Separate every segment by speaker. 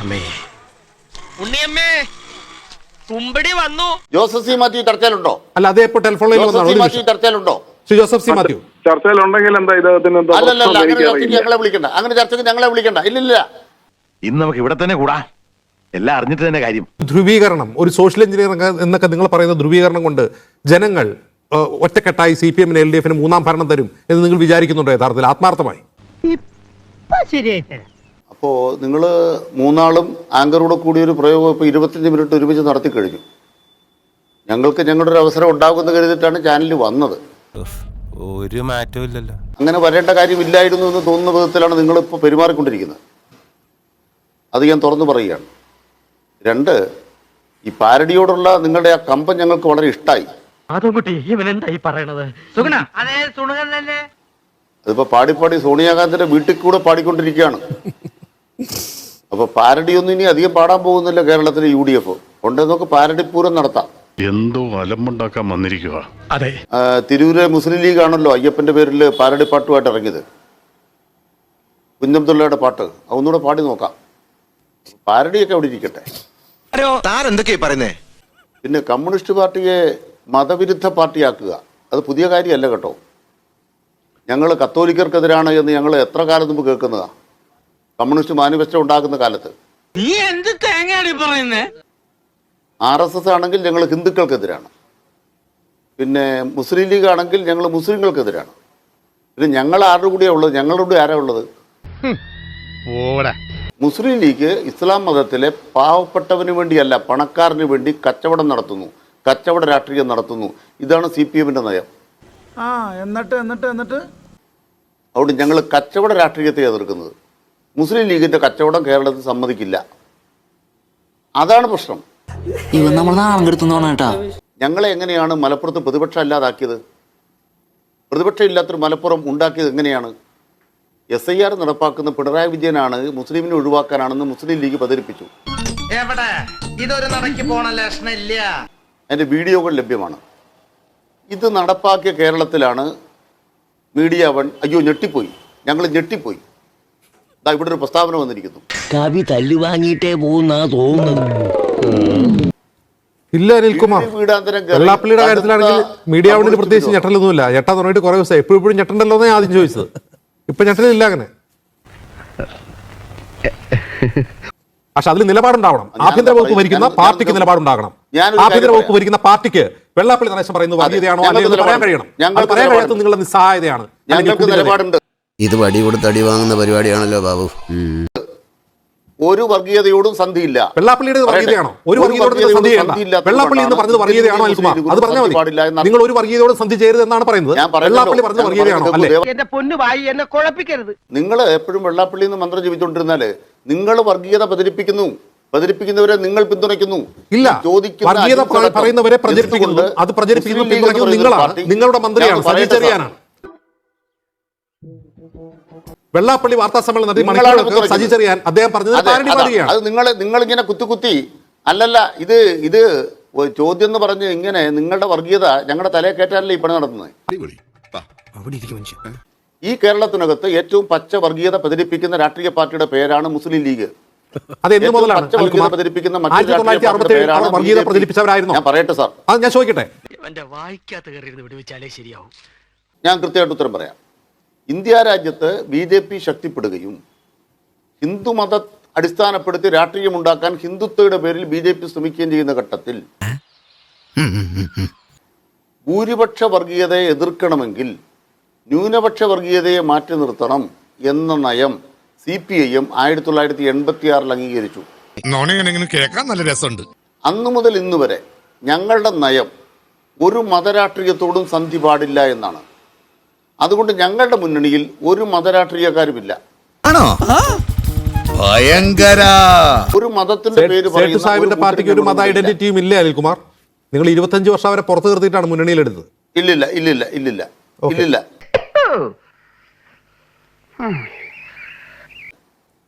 Speaker 1: ഉണ്ണിയമ്മേ കുമ്പടി വന്നു.
Speaker 2: ജോസഫ് സി മാത്യു ചർച്ചയിലുണ്ടോ?
Speaker 3: അല്ല, അതേ ഇപ്പോൾ ടെലിഫോണിൽ
Speaker 2: ജോസഫ് സി മാത്യു ചർച്ചയിലുണ്ടോ?
Speaker 3: ശ്രീ ജോസഫ് സി മാത്യു
Speaker 4: ചർച്ചയിലുണ്ടെങ്കിൽ എന്താ ഇദ്ദേഹത്തിന്
Speaker 2: അല്ലല്ല, അങ്ങനെ ചർച്ചയ്ക്ക് ഞങ്ങളെ വിളിക്കണ്ട, അങ്ങനെ ചർച്ചയ്ക്ക് ഞങ്ങളെ വിളിക്കണ്ട. ഇല്ലില്ല,
Speaker 5: ഇന്ന് നമുക്ക് ഇവിടെ തന്നെ കൂടാ, എല്ലാം അറിഞ്ഞിട്ട് തന്നെ കാര്യം.
Speaker 3: ധ്രുവീകരണം, ഒരു സോഷ്യൽ എഞ്ചിനീയർ എന്നൊക്കെ നിങ്ങൾ പറയുന്ന ധ്രുവീകരണം കൊണ്ട് ജനങ്ങൾ ഒറ്റക്കെട്ടായി CPM ന് LDF ന് മൂന്നാം ഭരണം തരും എന്ന് നിങ്ങൾ വിചാരിക്കുന്നുണ്ടോ യഥാർത്ഥത്തിൽ ആത്മാർത്ഥമായി?
Speaker 2: അപ്പോ നിങ്ങൾ മൂന്നാളും ആങ്കറോടെ കൂടിയൊരു പ്രയോഗം ഇപ്പോൾ 25 മിനിറ്റ് ഒരുമിച്ച് നടത്തി കഴിഞ്ഞു. ഞങ്ങൾക്ക് ഞങ്ങളുടെ ഒരു അവസരം ഉണ്ടാകുമെന്ന് കരുതിയിട്ടാണ് ചാനലിൽ വന്നത്.
Speaker 6: ഒരു മാറ്റവും ഇല്ലല്ലോ.
Speaker 2: അങ്ങനെ വരേണ്ട കാര്യമില്ലായിരുന്നു എന്ന് തോന്നുന്ന വിധത്തിലാണ് നിങ്ങളിപ്പോൾ പെരുമാറിക്കൊണ്ടിരിക്കുന്നത്. അത് ഞാൻ തുറന്നു പറയുകയാണ്. 2, ഈ പാരഡിയോടുള്ള നിങ്ങളുടെ ആ കമ്പം ഞങ്ങൾക്ക് വളരെ ഇഷ്ടമായി. അതിപ്പോ പാടിപ്പാടി സോണിയാഗാന്ധിയുടെ വീട്ടിൽ കൂടെ പാടിക്കൊണ്ടിരിക്കുകയാണ്. അപ്പൊ പാരഡിയൊന്നും ഇനി അധികം പാടാൻ പോകുന്നില്ല കേരളത്തിലെ UDF. ഉണ്ടെങ്കിൽ നമുക്ക് പാരഡി പൂരം നടത്താം.
Speaker 4: എന്തോ അലമ്പുണ്ടാക്കാൻ വന്നിരിക്കുക.
Speaker 2: തിരൂര് മുസ്ലിം ലീഗ് ആണല്ലോ അയ്യപ്പന്റെ പേരിൽ പാരഡി പാട്ടുമായിട്ട് ഇറങ്ങിയത്. കുഞ്ഞബ്ദുള്ളയുടെ പാട്ട് അതൊന്നുകൂടെ പാടി നോക്കാം. പാരഡിയൊക്കെ അവിടെ ഇരിക്കട്ടെ. പിന്നെ കമ്മ്യൂണിസ്റ്റ് പാർട്ടിയെ മതവിരുദ്ധ പാർട്ടിയാക്കുക അത് പുതിയ കാര്യമല്ല കേട്ടോ. ഞങ്ങൾ കത്തോലിക്കർക്കെതിരാണ് എന്ന് ഞങ്ങൾ എത്ര കാലം മുമ്പ് കേൾക്കുന്നതാ. കമ്മ്യൂണിസ്റ്റ് മാനിഫെസ്റ്റോ ഉണ്ടാക്കുന്ന കാലത്ത്. RSS ആണെങ്കിൽ ഞങ്ങൾ ഹിന്ദുക്കൾക്കെതിരാണ്. പിന്നെ മുസ്ലിം ലീഗ് ആണെങ്കിൽ ഞങ്ങൾ മുസ്ലിങ്ങൾക്കെതിരാണ്. പിന്നെ ഞങ്ങൾ ആരുടെ കൂടെയാണ് ഉള്ളത്? ഞങ്ങളുടെ ആരാ ഉള്ളത്? മുസ്ലിം ലീഗ് ഇസ്ലാം മതത്തിലെ പാവപ്പെട്ടവന് വേണ്ടിയല്ല, പണക്കാരന് വേണ്ടി കച്ചവടം നടത്തുന്നു, കച്ചവട രാഷ്ട്രീയം നടത്തുന്നു. ഇതാണ് CPM ന്റെ നയം.
Speaker 7: എന്നിട്ട്
Speaker 2: അതുകൊണ്ട് ഞങ്ങൾ കച്ചവട രാഷ്ട്രീയത്തെ എതിർക്കുന്നത്. മുസ്ലിം ലീഗിന്റെ കച്ചവടം കേരളത്തിൽ സമ്മതിക്കില്ല. അതാണ് പ്രശ്നം. ഞങ്ങളെ എങ്ങനെയാണ് മലപ്പുറത്ത് പ്രതിപക്ഷം അല്ലാതാക്കിയത്? പ്രതിപക്ഷം ഇല്ലാത്തൊരു മലപ്പുറം ഉണ്ടാക്കിയത് എങ്ങനെയാണ്? SIR നടപ്പാക്കുന്ന പിണറായി വിജയനാണ് മുസ്ലിമിനെ ഒഴിവാക്കാനാണെന്ന് മുസ്ലിം ലീഗ് പ്രചരിപ്പിച്ചു. അതിന്റെ വീഡിയോകൾ ലഭ്യമാണ്. ഇത് നടപ്പാക്കിയ കേരളത്തിലാണ് മീഡിയ വൺ അയ്യോ ഞെട്ടിപ്പോയി, ഞങ്ങൾ ഞെട്ടിപ്പോയി. ഇവിടെ ഒരു പ്രസ്താവന വന്നിരിക്കുന്നു.
Speaker 8: കവി തല്ലുവാങ്ങിയിട്ടേ പോകുന്ന തോന്നുന്നത്.
Speaker 3: ഇല്ല അനിൽകുമാർ, വെള്ളാപ്പള്ളിയുടെ കാര്യത്തിലാണെങ്കിൽ മീഡിയ വണ്ണിന് പ്രത്യേകിച്ച് ഞെട്ടലൊന്നുമില്ല. ഞെട്ടാൻ തുടങ്ങിയിട്ട് കുറെ ദിവസം എപ്പോഴും ഞെട്ടണ്ടല്ലോ എന്നാണ് ആദ്യം ചോദിച്ചത്. ഇപ്പൊ ഞെട്ടലില്ല അങ്ങനെ. പക്ഷെ അതിൽ നിലപാടുണ്ടാവണം. ആഭ്യന്തര വകുപ്പ് ഭരിക്കുന്ന പാർട്ടിക്ക് നിലപാടുണ്ടാകണം. ആഭ്യന്തര വകുപ്പ് ഭരിക്കുന്ന പാർട്ടിക്ക് വെള്ളാപ്പള്ളി നടേശൻ പറയുന്നത് വർഗീയതയാണോ അല്ലെങ്കിൽ പറയാൻ കഴിയണം. അത് പറയാൻ കഴിയാത്ത നിങ്ങളുടെ നിസ്സഹായതയാണ്.
Speaker 8: ഇത് വടി കൊടുത്ത് അടി വാങ്ങുന്ന പരിപാടിയാണല്ലോ ബാബു.
Speaker 2: ഒരു വർഗീയതയോടും സന്ധിയില്ല.
Speaker 3: വെള്ളാപ്പള്ളിയുടെ വർഗീയതയാണോ? ഒരു വർഗീയതയോടും സന്ധിയില്ല. വെള്ളാപ്പള്ളി എന്ന് പറഞ്ഞത് വർഗീയതയാണോ അനിൽകുമാർ? അത് പറഞ്ഞാൽ മതി. നിങ്ങൾ ഒരു വർഗീയതയോട് സന്ധി ചെയ്യരുത് എന്നാണ് പറയുന്നത്. വെള്ളാപ്പള്ളി പറഞ്ഞത് വർഗീയതയാണോ?
Speaker 1: എന്റെ പൊന്നു വായി എന്നെ കുഴപ്പിക്കരുത്.
Speaker 2: നിങ്ങൾ എപ്പോഴും വെള്ളാപ്പള്ളി എന്ന് മന്ത്രം ജപിച്ചുകൊണ്ടിരുന്നാല് നിങ്ങൾ വർഗീയത പ്രചരിപ്പിക്കുന്നവരെ നിങ്ങൾ പിന്തുണയ്ക്കുന്നു.
Speaker 3: ഇല്ല, വർഗീയത പറയുന്നവരെ പ്രചരിപ്പിക്കുന്നു. അത് പ്രചരിപ്പിക്കുന്നു നിങ്ങളാണ്, നിങ്ങളുടെ മന്ത്രിയാണ്, സജി ചെറിയാനാണ്. വെള്ളാപ്പള്ളി വാർത്താ സമ്മേളനം നടത്തി സജി ചെറിയാൻ അദ്ദേഹം പറഞ്ഞത്
Speaker 2: അത് നിങ്ങൾ ഇങ്ങനെ കുത്തി അല്ലല്ല. ഇത് ചോദ്യം എന്ന് പറഞ്ഞ് ഇങ്ങനെ നിങ്ങളുടെ വർഗീയത ഞങ്ങളുടെ തലയെ കയറ്റാനല്ലേ ഈ പണി നടത്തുന്നത്. ഈ കേരളത്തിനകത്ത് ഏറ്റവും പച്ച വർഗീയത പ്രചരിപ്പിക്കുന്ന രാഷ്ട്രീയ പാർട്ടിയുടെ പേരാണ് മുസ്ലിം ലീഗ്. ഞാൻ പറയട്ടെ സാർ,
Speaker 3: ഞാൻ ചോദിക്കട്ടെ,
Speaker 2: ഞാൻ കൃത്യമായിട്ട് ഉത്തരം പറയാം. ഇന്ത്യ രാജ്യത്ത് BJP ശക്തിപ്പെടുകയും ഹിന്ദുമത അടിസ്ഥാനപ്പെടുത്തി രാഷ്ട്രീയമുണ്ടാക്കാൻ ഹിന്ദുത്വയുടെ പേരിൽ BJP ശ്രമിക്കുകയും ചെയ്യുന്ന ഘട്ടത്തിൽ ഭൂരിപക്ഷ വർഗീയതയെ എതിർക്കണമെങ്കിൽ ന്യൂനപക്ഷ വർഗീയതയെ മാറ്റി നിർത്തണം എന്ന നയം CPIM 1986 അംഗീകരിച്ചു. അന്നു മുതൽ ഇന്ന് വരെ ഞങ്ങളുടെ നയം ഒരു മതരാഷ്ട്രീയത്തോടും സന്ധി പാടില്ല എന്നാണ്. അതുകൊണ്ട് ഞങ്ങളുടെ മുന്നണിയിൽ ഒരു മതരാഷ്ട്രീയക്കാരുമില്ല. ഒരു മതത്തിന്റെ പേര്
Speaker 3: സാഹിബിന്റെ പാർട്ടിക്ക് ഒരു മത ഐഡന്റിറ്റിയും ഇല്ല അനിൽകുമാർ. നിങ്ങൾ 25 വർഷം അവരെ പുറത്തു നിർത്തിയിട്ടാണ് മുന്നണിയിലെടുത്തത്.
Speaker 2: ഇല്ലില്ല.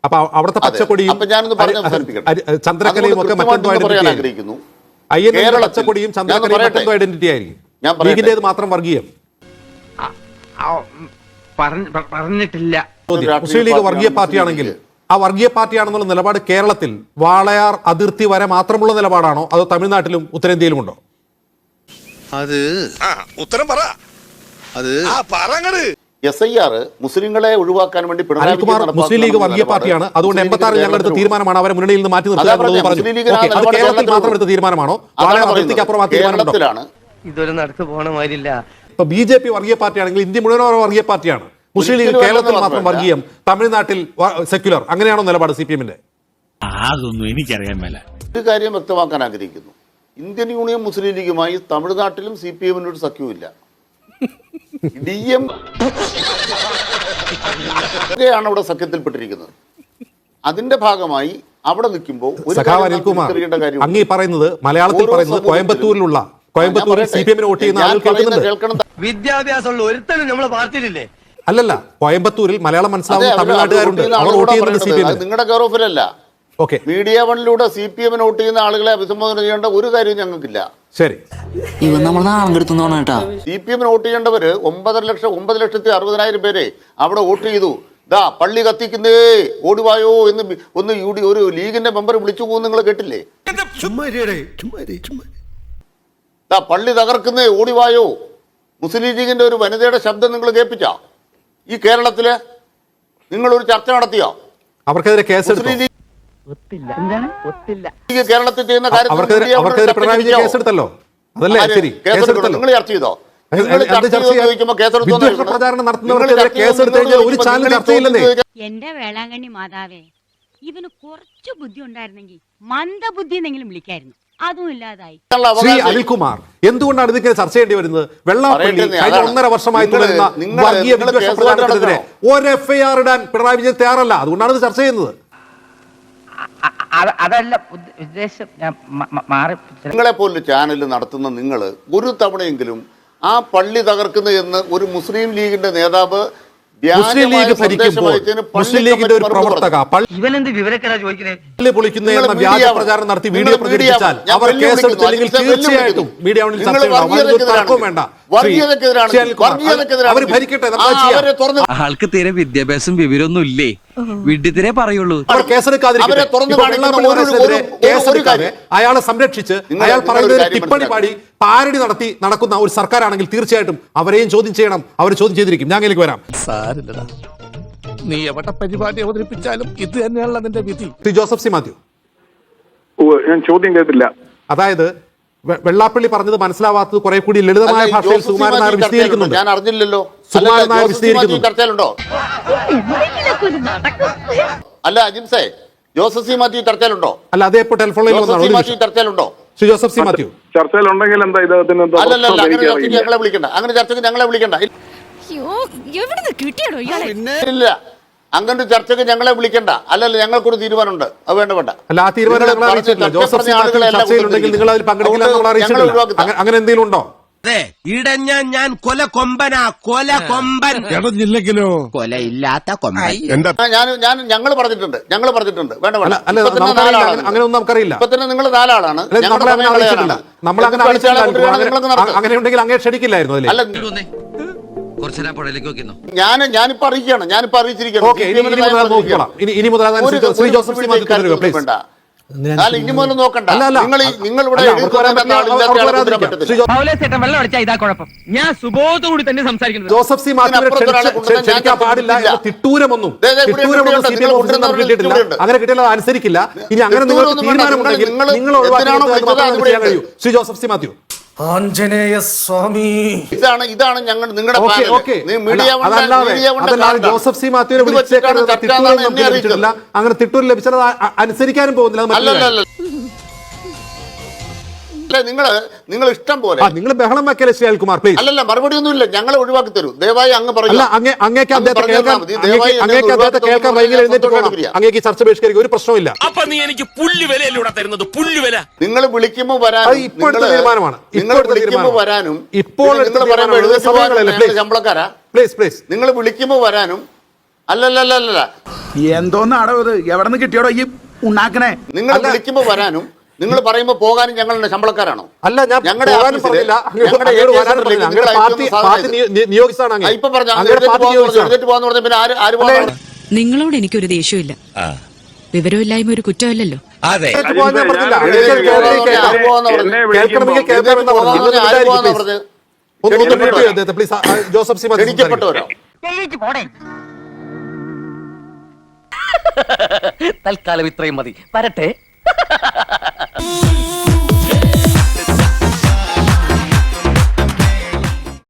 Speaker 3: അപ്പൊ അവിടുത്തെ പച്ചക്കൊടിയും ചന്ദ്രക്കലയും ഒക്കെ മറ്റെന്തോ പച്ചക്കൊടിയും ചന്ദ്രക്കലയും മറ്റെന്തോ ഐഡന്റിറ്റി ആയിരിക്കും. ലീഗിന്റേത് മാത്രം വർഗീയം.
Speaker 1: പറഞ്ഞിട്ടില്ല.
Speaker 3: മുസ്ലിം ലീഗ് വർഗീയ പാർട്ടിയാണെങ്കിൽ ആ വർഗീയ പാർട്ടിയാണെന്നുള്ള നിലപാട് കേരളത്തിൽ വാളയാർ അതിർത്തി വരെ മാത്രമുള്ള നിലപാടാണോ അതോ തമിഴ്നാട്ടിലും ഉത്തരേന്ത്യയിലും ഉണ്ടോ?
Speaker 7: അത് ഉത്തരം പറ. അത്
Speaker 2: SIR മുസ്ലിങ്ങളെ ഒഴിവാക്കാൻ വേണ്ടി പിണറായി
Speaker 3: അനിൽകുമാർ
Speaker 2: വിജയൻ
Speaker 3: മുസ്ലിം ലീഗ് വർഗീയ
Speaker 2: നടപ്പാക്കുന്ന
Speaker 3: പാർട്ടിയാണ്. അതുകൊണ്ട്
Speaker 2: മുസ്ലിം
Speaker 3: 86
Speaker 2: ലീഗ്
Speaker 3: ഞങ്ങളെടുത്ത
Speaker 2: കേരളത്തിൽ
Speaker 3: തീരുമാനമാണ് അവരെ മുന്നണിയിൽ നിന്ന് മാറ്റി
Speaker 2: അതാ പറഞ്ഞത്,
Speaker 3: നിർത്തുക.
Speaker 2: മുസ്ലിം ലീഗിന്
Speaker 3: ഓക്കേ, അത്
Speaker 2: നമ്മുടെ
Speaker 3: കേരളത്തിൽ
Speaker 2: കേരളത്തിൽ
Speaker 3: മാത്രം എടുത്ത തീരുമാനമാണോ?
Speaker 2: അതാണ്
Speaker 3: വാളയാർ
Speaker 2: പറയുന്നത്.
Speaker 3: അതിർത്തിക്ക് അപ്പുറം ആ തീരുമാനമുണ്ടോ?
Speaker 2: കേരളത്തിലാണ്
Speaker 1: ഇതൊരു നടക്ക് പോണ മാതിരില്ല.
Speaker 3: ഇപ്പൊ BJP വർഗീയ പാർട്ടിയാണെങ്കിൽ ഇന്ത്യ മുഴുവൻ വർഗീയ പാർട്ടിയാണ്. മുസ്ലിം ലീഗ്
Speaker 2: ഒരിക്കലും
Speaker 3: കേരളത്തിൽ
Speaker 2: അല്ലെന്ന്
Speaker 3: മാത്രം
Speaker 2: മാത്രമല്ല.
Speaker 3: വർഗീയം, തമിഴ്നാട്ടിൽ സെക്യുലർ, അങ്ങനെയാണോ നിലപാട് CPM-ന്റെ?
Speaker 9: അതൊന്നും എനിക്കറിയാൻ മേല.
Speaker 2: ഒരു കാര്യം വ്യക്തമാക്കാൻ ആഗ്രഹിക്കുന്നു. ഇന്ത്യൻ യൂണിയൻ മുസ്ലിം ലീഗുമായി തമിഴ്നാട്ടിലും CPM-ന് ഒരു സഖ്യവുമില്ല. DM ആണ് അവിടെ സഖ്യത്തിൽപ്പെട്ടിരിക്കുന്നത്. അതിന്റെ ഭാഗമായി അവിടെ നിൽക്കുമ്പോൾ
Speaker 3: സഖാവ് അനിൽകുമാർ, അങ്ങ് ഈ പറയുന്നത് മലയാളത്തിൽ പറയുന്നത് കോയമ്പത്തൂരിലുള്ള CPM-ന് വോട്ട് ചെയ്യുന്ന ആളുകൾ കേൾക്കുന്നുണ്ട്.
Speaker 1: വിദ്യാഭ്യാസമുള്ള ഒരുത്തനും നമ്മളെ പാർട്ടിയിലില്ലേ?
Speaker 3: അല്ലല്ല, കോയമ്പത്തൂരിൽ മലയാളം മനസ്സിലാവുന്ന തമിഴ്നാട്ടുകാരുണ്ട്, അവർ വോട്ട് ചെയ്യുന്നുണ്ട് CPM-ന്.
Speaker 2: നിങ്ങളുടെ കെയറോഫിലല്ല.
Speaker 3: ഓക്കെ,
Speaker 2: മീഡിയ വണിലൂടെ CPM-ന് വോട്ട് ചെയ്യുന്ന ആളുകളെ അഭിസംബോധന ചെയ്യേണ്ട ഒരു കാര്യവും ഞങ്ങൾക്കില്ല.
Speaker 3: ശരി,
Speaker 9: ഇവൻ നമ്മൾ നാളം കെടുത്തുന്നോണ കേട്ടാ.
Speaker 2: CPM-ന് വോട്ട് ചെയ്യേണ്ടവര് 9,60,000 പേരെ അവിടെ വോട്ട് ചെയ്തു. ദാ പള്ളി കത്തിക്കുന്നേ ഓടിവായോ എന്ന് ഒരു ലീഗിന്റെ മെമ്പർ വിളിച്ചു പോകുന്ന നിങ്ങൾ കേട്ടില്ലേ? ദാ പള്ളി തകർക്കുന്നേ ഓടിവായോ. മുസ്ലിം ലീഗിന്റെ ഒരു വനിതയുടെ ശബ്ദം നിങ്ങൾ കേൾപ്പിച്ച ഈ കേരളത്തില് നിങ്ങളൊരു ചർച്ച നടത്തിയോ?
Speaker 3: അവർക്കെതിരെ കേസെടുത്തു.
Speaker 2: മുസ്ലിം ലീഗ് കേരളത്തിൽ ചെയ്യുന്ന
Speaker 3: അവർക്കെതിരെ പിണറായി വിജയൻ കേസെടുത്തല്ലോ, അതല്ലേ? ശരി, കേസെടുത്തല്ലോ.
Speaker 2: നിങ്ങൾ ചർച്ച ചെയ്തോ?
Speaker 3: വിദ്വേഷ പ്രചാരണം നടത്തുന്നവർക്കെതിരെ കേസെടുത്ത് കഴിഞ്ഞാൽ ഒരു ചാനൽ ചർച്ചയില്ലെന്നേ.
Speaker 10: എന്റെ വേളാങ്കണ്ണി മാതാവേ, ഇവന് കുറച്ചു ബുദ്ധി ഉണ്ടായിരുന്നെങ്കിൽ മന്ദബുദ്ധി എന്നെങ്കിലും വിളിക്കായിരുന്നു. അതും ഇല്ലാതായി.
Speaker 3: ശ്രീ അനിൽകുമാർ, എന്തുകൊണ്ടാണ് ഇതിങ്ങനെ ചർച്ച ചെയ്യേണ്ടി വരുന്നത്? വെള്ളാപ്പള്ളി കഴിഞ്ഞ 1.5 വർഷമായി തുടരുന്ന വർഗീയ വിദ്വേഷ പ്രചാരണത്തിനെതിരെ ഒരു FIR ഇടാൻ പിണറായി വിജയൻ തയ്യാറല്ല. അതുകൊണ്ടാണ് ഇത് ചർച്ച ചെയ്യുന്നത്.
Speaker 1: അതല്ല ഉദ്ദേശം.
Speaker 2: നിങ്ങളെ പോലൊരു ചാനൽ നടത്തുന്ന നിങ്ങൾ ഒരു തവണയെങ്കിലും ആ പള്ളി തകർക്കുന്നു എന്ന് ഒരു മുസ്ലിം ലീഗിന്റെ നേതാവ്
Speaker 3: മുസ്ലിം ലീഗ് ഭരിക്കുമ്പോൾ മുസ്ലിം ലീഗിന്റെ ഒരു പ്രവർത്തക
Speaker 1: ഇവനെന്ത് വിവരക്കേടാ ചോദിക്കുന്നത്?
Speaker 3: പള്ളി പൊളിക്കുന്ന എന്ന വ്യാജ പ്രചാരണം നടത്തി വീഡിയോ പ്രചരിപ്പിച്ചാൽ അവർ കേസെടുത്തില്ലെങ്കിൽ തീർച്ചയായിട്ടും മീഡിയ ചർച്ച വേണ്ട. അവർ ഭരിക്കട്ടെ,
Speaker 9: ആൾക്ക് തീരെ വിദ്യാഭ്യാസം വിവരമൊന്നും ഇല്ലേ? വിഡ്ഢിത്തിരെ പറയുള്ളൂ.
Speaker 3: അവർ കേസെടുക്കാതെ അയാളെ സംരക്ഷിച്ച് അയാൾ പറയുന്ന ടിപ്പണി പാടി പാരടി നടത്തി നടക്കുന്ന ഒരു സർക്കാരാണെങ്കിൽ തീർച്ചയായിട്ടും അവരെയും ചോദ്യം ചെയ്യണം. അവർ ചോദ്യം ചെയ്തിരിക്കും. ഞാൻ അതിലേക്ക് വരാം.
Speaker 9: നീ എവിടെ പരിപാടി അവതരിപ്പിച്ചാലും ഇത് തന്നെയാണല്ലോ നിന്റെ വിധി.
Speaker 3: ശ്രീ ജോസഫ് സി മാത്യു,
Speaker 4: ഞാൻ ചോദ്യം കേട്ടില്ല.
Speaker 3: അതായത് വെള്ളാപ്പള്ളി പറഞ്ഞത് മനസ്സിലാവാത്തത് കുറെ കൂടി ലളിതമായ ഭാഷയിൽ സുകുമാരൻ നായർ വിശദീകരിക്കുന്നുണ്ട്.
Speaker 2: ഞാൻ അറിഞ്ഞില്ലല്ലോ.
Speaker 3: സുകുമാരൻ നായർ വിശദീകരിക്കുന്നു.
Speaker 2: ചർച്ചയിലുണ്ടോ? അല്ല അജിംസേ, ജോസഫ് സി മാത്യു ചർച്ചയിലുണ്ടോ?
Speaker 3: അല്ല, അതേ ഇപ്പോൾ ടെലിഫോണിൽ വന്നാണ്.
Speaker 2: ചർച്ചയിലുണ്ടോ?
Speaker 3: ശ്രീ ജോസഫ് സി മാത്യു,
Speaker 4: ചർച്ചയിലുണ്ടെങ്കിൽ എന്താ ഇദ്ദേഹത്തിന്
Speaker 2: അല്ലല്ല, അങ്ങനെ ചർച്ചയ്ക്ക് ഞങ്ങളെ വിളിക്കണ്ട. അങ്ങനെ ചർച്ചയ്ക്ക് ഞങ്ങളെ വിളിക്കണ്ട. ഇല്ല, അങ്ങനെ ഒരു ചർച്ചയ്ക്ക് ഞങ്ങളെ വിളിക്കണ്ട. അല്ലല്ല, ഞങ്ങൾക്കൊരു തീരുമാനമുണ്ട്. അത് വേണ്ട.
Speaker 3: അല്ല, ആ തീരുമാനം ഞങ്ങൾ അറിയിച്ചിട്ടില്ല. ജോസഫ് സി മാത്യു ചർച്ചയിലുണ്ടെങ്കിൽ നിങ്ങൾ അതിൽ പങ്കെടുക്കില്ല എന്നുള്ള അറിയിച്ചിട്ടില്ല. അങ്ങനെ എന്തെങ്കിലും ഉണ്ടോ?
Speaker 1: ഇടഞ്ഞ ഞാൻ കൊല കൊമ്പനാ, കൊല കൊമ്പൻ.
Speaker 9: ഇടഞ്ഞില്ലെങ്കിലോ കൊലയില്ലാത്ത കൊമ്പൻ.
Speaker 2: ഞങ്ങൾ പറഞ്ഞിട്ടുണ്ട്. വേണ്ട.
Speaker 3: അല്ല, അങ്ങനെ ഒന്നും നമുക്കറിയില്ല.
Speaker 2: ഇപ്പൊ തന്നെ നിങ്ങൾ 4 ആളാണ്.
Speaker 3: നമ്മളങ്ങനെ അറിയിച്ചിട്ടില്ല. അങ്ങനെ ഉണ്ടെങ്കിൽ അങ്ങനെ ക്ഷണിക്കില്ലായിരുന്നു. അതിൽ
Speaker 2: ഞാനിപ്പോ അറിയിക്കുകയാണ്. ഞാനിപ്പോ അറിയിച്ചിരിക്കുകയാണ്.
Speaker 3: ഇനി മുതൽ ശ്രീ ജോസഫ് സി മാത്യു തുടരുക, പ്ലീസ്.
Speaker 2: ഇനി മുതൽ നോക്കണ്ട. നിങ്ങളിവിടെ
Speaker 1: ഞാൻ സുബോധത്തോടി തന്നെ സംസാരിക്കുന്നത്.
Speaker 3: ജോസഫ് സി മാത്യുവിനെ ക്ഷണിക്കാൻ പാടില്ല എന്ന തിട്ടൂരമൊന്നും കിട്ടിയിട്ടില്ല. അങ്ങനെ കിട്ടിയാൽ അനുസരിക്കില്ല. ഇനി അങ്ങനെ നിങ്ങൾക്ക് തീരുമാനമുണ്ടെങ്കിൽ നിങ്ങൾ ഒഴിവാക്കാൻ കഴിയൂ. ശ്രീ ജോസഫ് സി മാത്യു,
Speaker 7: ആഞ്ജനേയ സ്വാമി,
Speaker 2: ഇതാണ് ഞങ്ങൾ നിങ്ങളുടെ
Speaker 3: അതല്ലാതെ ജോസഫ് സി മാത്യുവിനെ വിളിച്ചേക്കാണ് ലഭിച്ചിട്ടില്ല. അങ്ങനെ തിട്ടൂർ ലഭിച്ചത് അനുസരിക്കാനും പോകുന്നില്ല.
Speaker 2: നിങ്ങൾ ഇഷ്ടം പോലെ
Speaker 3: നിങ്ങൾ ബഹളം വെക്കല്ലേ ശ്രീ അനിൽകുമാർ, പ്ലീസ്.
Speaker 2: അല്ലല്ല, മറുപടി ഒന്നുമില്ല. ഞങ്ങളെ ഒഴിവാക്കി തരൂ ദയവായി. അങ്ങ് പറയില്ല.
Speaker 3: അങ്ങേക്ക് അദ്ദേഹത്തെ കേൾക്കാൻ വൈകി എഴുന്നേറ്റ് പോകണം. അങ്ങേക്ക് ചർച്ച ബഹിഷ്കരിക്കുക, ഒരു പ്രശ്നമില്ല.
Speaker 1: അപ്പൊ നീ എനിക്ക് പുല്ലുവിലൂടെ തരുന്നത് പുല്ലുവില.
Speaker 2: നിങ്ങൾ വിളിക്കുമ്പോൾ വരാനും
Speaker 3: ഇപ്പോഴത്തെ തീരുമാനമാണ്.
Speaker 2: വരാനും
Speaker 3: ഇപ്പോൾ
Speaker 2: ശമ്പളക്കാരാ
Speaker 3: പ്ലീസ്
Speaker 2: നിങ്ങൾ വിളിക്കുമ്പോൾ വരാനും അല്ലല്ല
Speaker 7: എന്തോന്നാടോ ഇത്? എവിടെ നിന്ന് കിട്ടിയോടോ ഈ ഉണ്ടാക്കണേ?
Speaker 2: നിങ്ങൾ വിളിക്കുമ്പോൾ വരാനും നിങ്ങൾ പറയുമ്പോൾ പോകാനും ഞങ്ങളുടെ ശമ്പളക്കാരാണോ?
Speaker 3: അല്ല, ഞാൻ പോകാനും പറഞ്ഞില്ല.
Speaker 2: ഇപ്പൊ പറഞ്ഞു പിന്നെ ആര്
Speaker 10: നിങ്ങളോട് എനിക്കൊരു ദേഷ്യമില്ല. വിവരമില്ലായ്മ ഒരു കുറ്റമല്ലല്ലോ.
Speaker 9: അതെ,
Speaker 3: ഞാൻ പറഞ്ഞില്ല. കേൾക്കണമെങ്കിൽ കേൾക്കാമെന്നാ പറഞ്ഞത്. ഒന്ന് mute ചെയ്യ് അദ്ദേഹത്തെ, please. ജോസഫ് സി മതി സംസാരിക്കും.
Speaker 1: തൽക്കാലം ഇത്രയും മതി. വരട്ടെ.